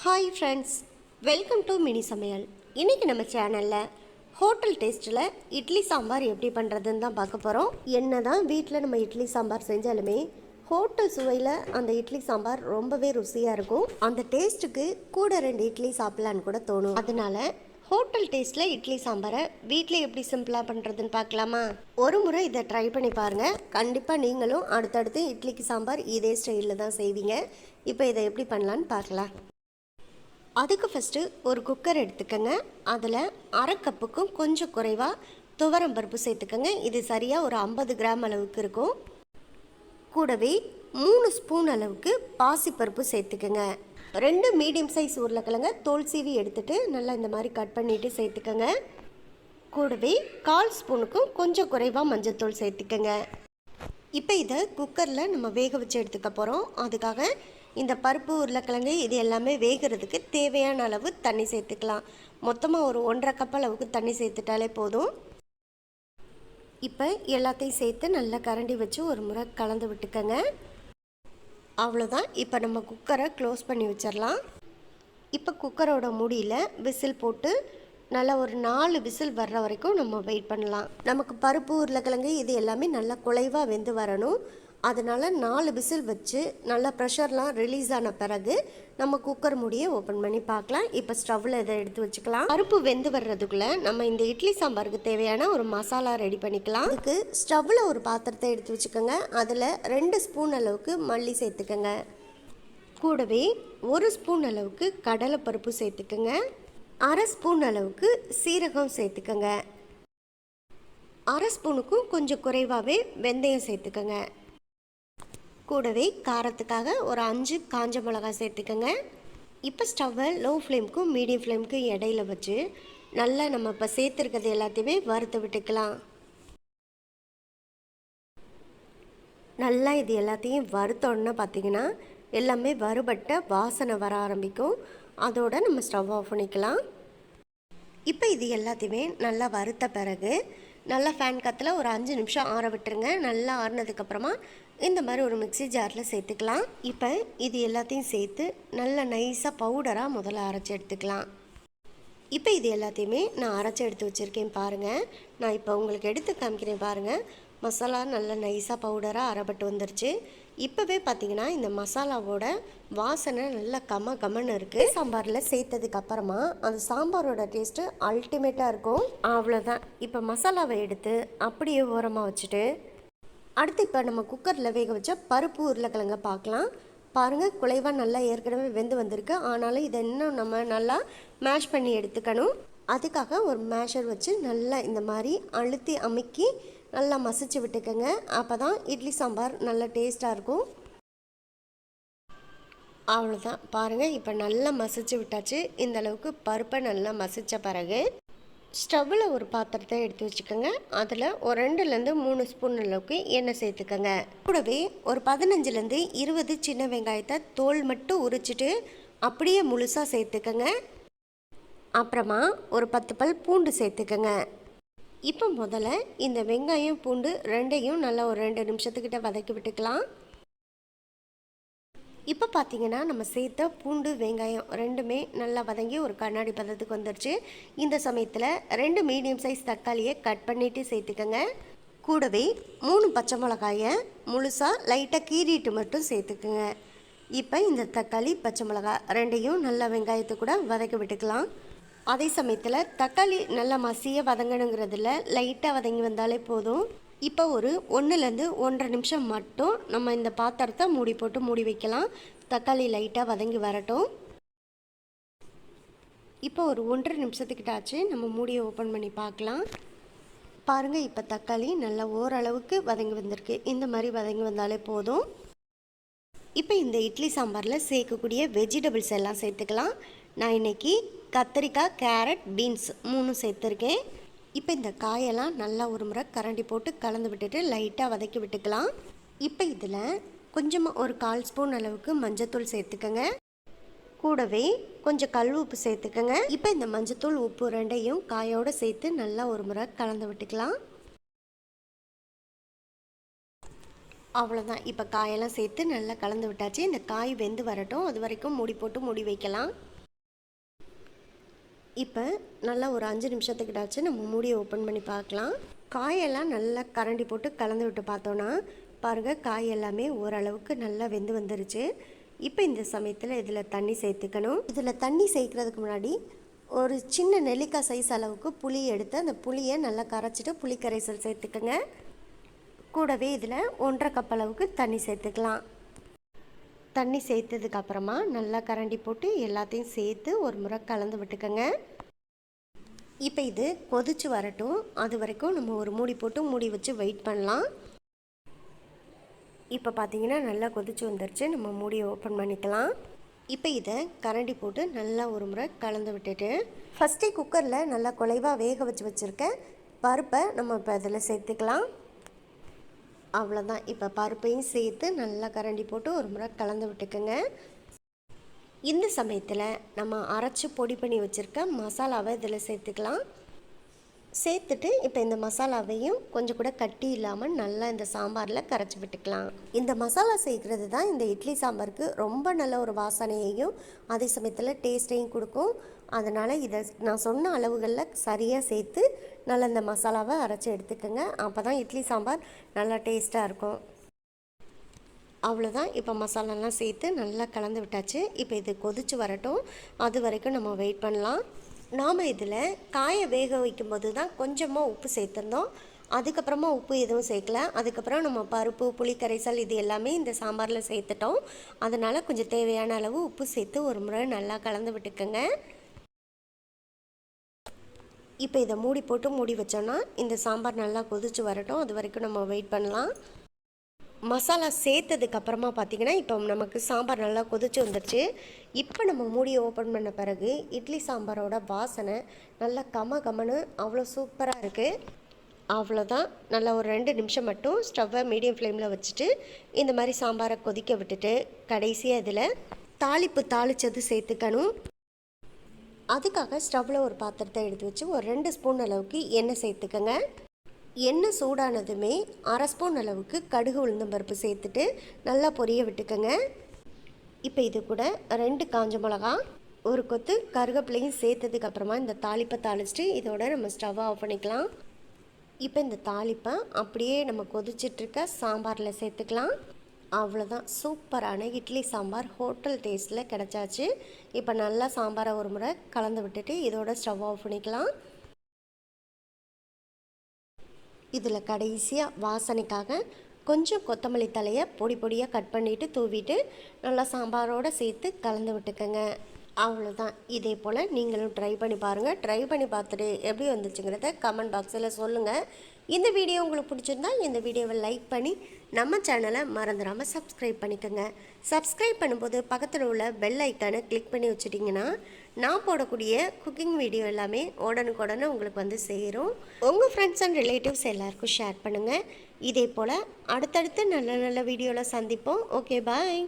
Hi friends, welcome to mini சமையல். இன்றைக்கி நம்ம சேனலில் ஹோட்டல் டேஸ்ட்டில் இட்லி சாம்பார் எப்படி பண்ணுறதுன்னு தான் பார்க்க போகிறோம். என்ன தான் வீட்டில் நம்ம இட்லி சாம்பார் செஞ்சாலுமே ஹோட்டல் சுவையில் அந்த இட்லி சாம்பார் ரொம்பவே ருசியாக இருக்கும். அந்த டேஸ்ட்டுக்கு கூட 2 இட்லி சாப்பிட்லான்னு கூட தோணும். அதனால் ஹோட்டல் டேஸ்ட்டில் இட்லி சாம்பாரை வீட்டில் எப்படி சிம்பிளாக பண்ணுறதுன்னு பார்க்கலாமா? ஒரு முறை இதை ட்ரை பண்ணி பாருங்கள். கண்டிப்பாக நீங்களும் அடுத்தடுத்து இட்லிக்கு சாம்பார் இதே ஸ்டைலில் தான் செய்வீங்க. இப்போ இதை எப்படி பண்ணலான்னு பார்க்கலாம். அதுக்கு ஃபஸ்ட்டு ஒரு குக்கர் எடுத்துக்கோங்க. அதில் அரை கப்புக்கும் கொஞ்சம் குறைவாக துவரம் பருப்பு சேர்த்துக்கோங்க. இது சரியாக ஒரு 50 கிராம் அளவுக்கு இருக்கும். கூடவே 3 ஸ்பூன் அளவுக்கு பாசிப்பருப்பு சேர்த்துக்கோங்க. 2 மீடியம் சைஸ் உருளைக்கிழங்க தோல் சீவி எடுத்துகிட்டு நல்லா இந்த மாதிரி கட் பண்ணிவிட்டு சேர்த்துக்கோங்க. கூடவே 1/4 ஸ்பூனுக்கும் கொஞ்சம் குறைவாக மஞ்சள் சேர்த்துக்கோங்க. இப்போ இதை குக்கரில் நம்ம வேக வச்சு எடுத்துக்க போகிறோம். அதுக்காக இந்த பருப்பு உருளைக்கிழங்கு இது எல்லாமே வேகிறதுக்கு தேவையான அளவு தண்ணி சேர்த்துக்கலாம். மொத்தமாக ஒரு 1.5 கப் அளவுக்கு தண்ணி சேர்த்துட்டாலே போதும். இப்போ எல்லாத்தையும் சேர்த்து நல்லா கரண்டி வச்சு ஒரு முறை கலந்து விட்டுக்கங்க. அவ்வளோதான். இப்போ நம்ம குக்கரை க்ளோஸ் பண்ணி வச்சிடலாம். இப்போ குக்கரோட மூடியில் விசில் போட்டு நல்லா ஒரு 4 விசில் வர்ற வரைக்கும் நம்ம வெயிட் பண்ணலாம். நமக்கு பருப்பு உருளைக்கிழங்கு இது எல்லாமே நல்லா குலைவாக வெந்து வரணும். அதனால் 4 விசில் வச்சு நல்லா ப்ரெஷர்லாம் ரிலீஸ் ஆன பிறகு நம்ம குக்கர் மூடியை ஓப்பன் பண்ணி பார்க்கலாம். இப்போ ஸ்டவ்வில் இதை எடுத்து வச்சுக்கலாம். பருப்பு வெந்து வர்றதுக்குள்ளே நம்ம இந்த இட்லி சாம்பாருக்கு தேவையான ஒரு மசாலா ரெடி பண்ணிக்கலாம். அதுக்கு ஸ்டவ்வில் ஒரு பாத்திரத்தை எடுத்து வச்சுக்கோங்க. அதில் 2 ஸ்பூன் அளவுக்கு மல்லி சேர்த்துக்கோங்க. கூடவே 1 ஸ்பூன் அளவுக்கு கடலைப்பருப்பு சேர்த்துக்கோங்க. 1/2 ஸ்பூன் அளவுக்கு சீரகம் சேர்த்துக்கோங்க. 1/2 ஸ்பூனுக்கும் கொஞ்சம் குறைவாகவே வெந்தயம் சேர்த்துக்கோங்க. கூடவே காரத்துக்காக ஒரு 5 காஞ்ச மிளகாய் சேர்த்துக்கோங்க. இப்போ ஸ்டவ்வை லோ ஃப்ளேமுக்கும் மீடியம் ஃப்ளேமுக்கும் இடையில வச்சு நல்லா நம்ம இப்போ சேர்த்துருக்கிறது எல்லாத்தையுமே வறுத்து விட்டுக்கலாம். நல்லா இது எல்லாத்தையும் வறுத்தோன்னு பார்த்திங்கன்னா எல்லாமே வறுபட்ட வாசனை வர ஆரம்பிக்கும். அதோடு நம்ம ஸ்டவ் ஆஃப் பண்ணிக்கலாம். இப்போ இது எல்லாத்தையுமே நல்லா வறுத்த பிறகு நல்லா ஃபேன் காற்றுல ஒரு 5 நிமிஷம் ஆற விட்டுருங்க. நல்லா ஆறினதுக்கப்புறமா இந்த மாதிரி ஒரு மிக்ஸி ஜாரில் சேர்த்துக்கலாம். இப்போ இது எல்லாத்தையும் சேர்த்து நல்லா நைஸாக பவுடராக முதல்ல அரைச்சி எடுத்துக்கலாம். இப்போ இது எல்லாத்தையுமே நான் அரைச்சி எடுத்து வச்சுருக்கேன் பாருங்கள். நான் இப்போ உங்களுக்கு எடுத்து காமிக்கிறேன் பாருங்கள். மசாலா நல்லா நைஸாக பவுடராக அரைப்பட்டு வந்துருச்சு. இப்போவே பார்த்தீங்கன்னா இந்த மசாலாவோட வாசனை நல்லா கமன்னு இருக்குது. சாம்பாரில் சேர்த்ததுக்கு அப்புறமா அந்த சாம்பாரோட டேஸ்ட்டு அல்டிமேட்டாக இருக்கும். அவ்வளோதான். இப்போ மசாலாவை எடுத்து அப்படியே ஓரமாக வச்சுட்டு அடுத்து இப்போ நம்ம குக்கரில் வேக வச்ச பருப்பு உருளைக்கிழங்க பார்க்கலாம். பாருங்கள், குலைவாக நல்லா ஏற்கனவே வெந்து வந்திருக்கு. ஆனாலும் இதை இன்னும் நம்ம நல்லா மேஷ் பண்ணி எடுத்துக்கணும். அதுக்காக ஒரு மேஷர் வச்சு நல்லா இந்த மாதிரி அழுத்தி அமுக்கி நல்லா மசிச்சு விட்டுக்கோங்க. அப்போ தான் இட்லி சாம்பார் நல்லா டேஸ்ட்டாக இருக்கும். அவ்வளோதான். பாருங்கள், இப்போ நல்லா மசிச்சு விட்டாச்சு. இந்த அளவுக்கு பருப்பை நல்லா மசித்த பிறகு ஸ்டவ்வில் ஒரு பாத்திரத்தை எடுத்து வச்சுக்கோங்க. அதில் ஒரு 2லேருந்து 3 ஸ்பூன் அளவுக்கு எண்ணெய் சேர்த்துக்கோங்க. கூடவே ஒரு 15லேருந்து 20 சின்ன வெங்காயத்தை தோல் மட்டும் உரிச்சிட்டு அப்படியே முழுசாக சேர்த்துக்கோங்க. அப்புறமா ஒரு 10 பல் பூண்டு சேர்த்துக்கோங்க. இப்போ முதல்ல இந்த வெங்காயம் பூண்டு ரெண்டையும் நல்லா ஒரு 2 நிமிஷத்துக்கிட்ட வதக்கி விட்டுக்கலாம். இப்போ பார்த்தீங்கன்னா நம்ம சேர்த்த பூண்டு வெங்காயம் ரெண்டுமே நல்லா வதங்கி ஒரு கண்ணாடி பதத்துக்கு வந்துடுச்சு. இந்த சமயத்தில் 2 மீடியம் சைஸ் தக்காளியை கட் பண்ணிவிட்டு சேர்த்துக்கோங்க. கூடவே 3 பச்சை மிளகாயை முழுசாக லைட்டாக கீறிட்டு மட்டும் சேர்த்துக்குங்க. இப்போ இந்த தக்காளி பச்சை மிளகாய் ரெண்டையும் நல்லா வெங்காயத்தை கூட வதக்கி விட்டுக்கலாம். அதே சமயத்தில் தக்காளி நல்லா மசிய வதங்கணுங்கிறதுல லைட்டாக வதங்கி வந்தாலே போதும். இப்போ ஒரு 1லேருந்து 1.5 நிமிஷம் மட்டும் நம்ம இந்த பாத்திரத்தை மூடி போட்டு மூடி வைக்கலாம். தக்காளி லைட்டாக வதங்கி வரட்டும். இப்போ ஒரு 1.5 நிமிஷத்துக்கிட்ட ஆச்சு. நம்ம மூடியை ஓப்பன் பண்ணி பார்க்கலாம். பாருங்கள், இப்போ தக்காளி நல்லா ஓரளவுக்கு வதங்கி வந்திருக்கு. இந்த மாதிரி வதங்கி வந்தாலே போதும். இப்போ இந்த இட்லி சாம்பாரில் சேர்க்கக்கூடிய வெஜிடபிள்ஸ் எல்லாம் சேர்த்துக்கலாம். நான் இன்றைக்கி கத்திரிக்காய், கேரட், பீன்ஸ் 3 சேர்த்துருக்கேன். இப்போ இந்த காயெல்லாம் நல்லா ஒரு முறை கரண்டி போட்டு கலந்து விட்டுட்டு லைட்டாக வதக்கி விட்டுக்கலாம். இப்போ இதில் கொஞ்சமாக ஒரு 1/4 ஸ்பூன் அளவுக்கு மஞ்சத்தூள் சேர்த்துக்கோங்க. கூடவே கொஞ்சம் கல் உப்பு சேர்த்துக்கோங்க. இப்போ இந்த மஞ்சத்தூள் உப்பு ரெண்டையும் காயோடு சேர்த்து நல்லா ஒரு முறை கலந்து விட்டுக்கலாம். அவ்வளோதான். இப்போ காயெல்லாம் சேர்த்து நல்லா கலந்து விட்டாச்சு. இந்த காய் வெந்து வரட்டும். அது வரைக்கும் மூடி போட்டு மூடி வைக்கலாம். இப்போ நல்லா ஒரு 5 நிமிஷத்துக்கிட்டாச்சு நம்ம மூடியை ஓப்பன் பண்ணி பார்க்கலாம். காயெல்லாம் நல்லா கரண்டி போட்டு கலந்து விட்டு பார்த்தோன்னா பாருங்கள், காய் எல்லாமே ஓரளவுக்கு நல்லா வெந்து வந்துருச்சு. இப்போ இந்த சமயத்தில் இதில் தண்ணி சேர்த்துக்கணும். இதில் தண்ணி சேர்க்குறதுக்கு முன்னாடி ஒரு சின்ன நெல்லிக்காய் சைஸ் அளவுக்கு புளி எடுத்து அந்த புளியை நல்லா கரைச்சிட்டு புளி கரைசல் சேர்த்துக்கோங்க. கூடவே இதில் 1.5 கப் அளவுக்கு தண்ணி சேர்த்துக்கலாம். தண்ணி சேர்த்ததுக்கப்புறமா நல்லா கரண்டி போட்டு எல்லாத்தையும் சேர்த்து ஒரு முறை கலந்து விட்டுக்கோங்க. இப்போ இது கொதிச்சு வரட்டும். அது வரைக்கும் நம்ம ஒரு மூடி போட்டு மூடி வச்சு வெயிட் பண்ணலாம். இப்போ பார்த்தீங்கன்னா நல்லா கொதிச்சு வந்துருச்சு. நம்ம மூடியை ஓப்பன் பண்ணிக்கலாம். இப்போ இதை கரண்டி போட்டு நல்லா ஒரு முறை கலந்து விட்டுட்டு ஃபஸ்ட்டே குக்கரில் நல்லா குலைவாக வேக வச்சுருக்க பருப்பை நம்ம இப்போ அதில் சேர்த்துக்கலாம். அவ்வளோதான். இப்போ பருப்பையும் சேர்த்து நல்லா கரண்டி போட்டு ஒரு முறை கலந்து விட்டுக்கோங்க. இந்த சமயத்தில் நம்ம அரைச்சி பொடி பண்ணி வச்சுருக்க மசாலாவை இதில் சேர்த்துக்கலாம். சேர்த்துட்டு இப்போ இந்த மசாலாவையும் கொஞ்சம் கூட கட்டி இல்லாமல் நல்லா இந்த சாம்பாரில் கரைச்சி விட்டுக்கலாம். இந்த மசாலா சேர்க்குறது தான் இந்த இட்லி சாம்பாருக்கு ரொம்ப நல்ல ஒரு வாசனையையும் அதே சமயத்தில் டேஸ்ட்டையும் கொடுக்கும். அதனால் இதை நான் சொன்ன அளவுகளில் சரியாக சேர்த்து நல்லா இந்த மசாலாவை அரைச்சி எடுத்துக்கோங்க. அப்போ தான் இட்லி சாம்பார் நல்லா டேஸ்ட்டாக இருக்கும். அவ்வளோதான். இப்போ மசாலாலாம் சேர்த்து நல்லா கலந்து விட்டாச்சு. இப்போ இது கொதிச்சு வரட்டும். அது வரைக்கும் நம்ம வெயிட் பண்ணலாம். நாம் இதில் காயை வேக வைக்கும்போது தான் கொஞ்சமாக உப்பு சேர்த்துருந்தோம். அதுக்கப்புறமா உப்பு எதுவும் சேர்க்கல. அதுக்கப்புறம் நம்ம பருப்பு புளி கரைசல் இது எல்லாமே இந்த சாம்பாரில் சேர்த்துட்டோம். அதனால் கொஞ்சம் தேவையான அளவு உப்பு சேர்த்து ஒரு முறை நல்லா கலந்து விட்டுக்கோங்க. இப்போ இதை மூடி போட்டு மூடி வச்சோன்னா இந்த சாம்பார் நல்லா கொதிச்சு வரட்டும். அது வரைக்கும் நம்ம வெயிட் பண்ணலாம். மசாலா சேர்த்ததுக்கப்புறமா பார்த்திங்கன்னா இப்போ நமக்கு சாம்பார் நல்லா கொதிச்சு வந்துடுச்சு. இப்போ நம்ம மூடியை ஓப்பன் பண்ண பிறகு இட்லி சாம்பாரோட வாசனை நல்லா கமன்னு அவ்வளோ சூப்பராக இருக்குது. அவ்வளோதான். நல்லா ஒரு 2 நிமிஷம் மட்டும் ஸ்டவ்வை மீடியம் ஃப்ளேமில் வச்சுட்டு இந்த மாதிரி சாம்பாரை கொதிக்க விட்டுட்டு கடைசியாக இதில் தாளிச்சது சேர்த்துக்கணும். அதுக்காக ஸ்டவ்வில் ஒரு பாத்திரத்தை எடுத்து வச்சு ஒரு 2 ஸ்பூன் அளவுக்கு எண்ணெய் சேர்த்துக்கங்க. எண்ணெய் சூடானதுமே 1/2 ஸ்பூன் அளவுக்கு கடுகு உளுந்தம்பருப்பு சேர்த்துட்டு நல்லா பொரிய விட்டுக்கோங்க. இப்போ இது கூட 2 காஞ்ச மிளகா, ஒரு கொத்து கருவேப்பிலையும் சேர்த்ததுக்கப்புறமா இந்த தாளிப்பை தாளிச்சிட்டு இதோட நம்ம ஸ்டவ்வை ஆஃப் பண்ணிக்கலாம். இப்போ இந்த தாளிப்பை அப்படியே நம்ம கொதிச்சிட்ருக்க சாம்பாரில் சேர்த்துக்கலாம். அவ்வளோதான். சூப்பரான இட்லி சாம்பார் ஹோட்டல் டேஸ்ட்டில் கிடச்சாச்சு. இப்போ நல்லா சாம்பாரை ஒரு முறை கலந்து விட்டுட்டு இதோட ஸ்டவ் ஆஃப் பண்ணிக்கலாம். இதில் கடைசியாக வாசனைக்காக கொஞ்சம் கொத்தமல்லி தலையை பொடி பொடியாக கட் பண்ணிவிட்டு தூவிட்டு நல்லா சாம்பாரோடு சேர்த்து கலந்து விட்டுக்கோங்க. அவ்வளோதான். இதே போல் நீங்களும் ட்ரை பண்ணி பாருங்கள். ட்ரை பண்ணி பார்த்துட்டு எப்படி வந்துச்சுங்கிறத கமெண்ட் பாக்ஸில் சொல்லுங்கள். இந்த வீடியோ உங்களுக்கு பிடிச்சிருந்தா இந்த வீடியோவை லைக் பண்ணி நம்ம சேனலை மறந்துடாமல் சப்ஸ்கிரைப் பண்ணிக்கோங்க. சப்ஸ்கிரைப் பண்ணும்போது பக்கத்தில் உள்ள பெல் ஐக்கானை கிளிக் பண்ணி வச்சுட்டிங்கன்னா நான் போடக்கூடிய குக்கிங் வீடியோ எல்லாமே உடனுக்குடனே உங்களுக்கு வந்து சேரும். உங்கள் ஃப்ரெண்ட்ஸ் அண்ட் ரிலேட்டிவ்ஸ் எல்லாருக்கும் ஷேர் பண்ணுங்கள். இதே போல் அடுத்தடுத்து நல்ல நல்ல வீடியோவில் சந்திப்போம். ஓகே, பாய்.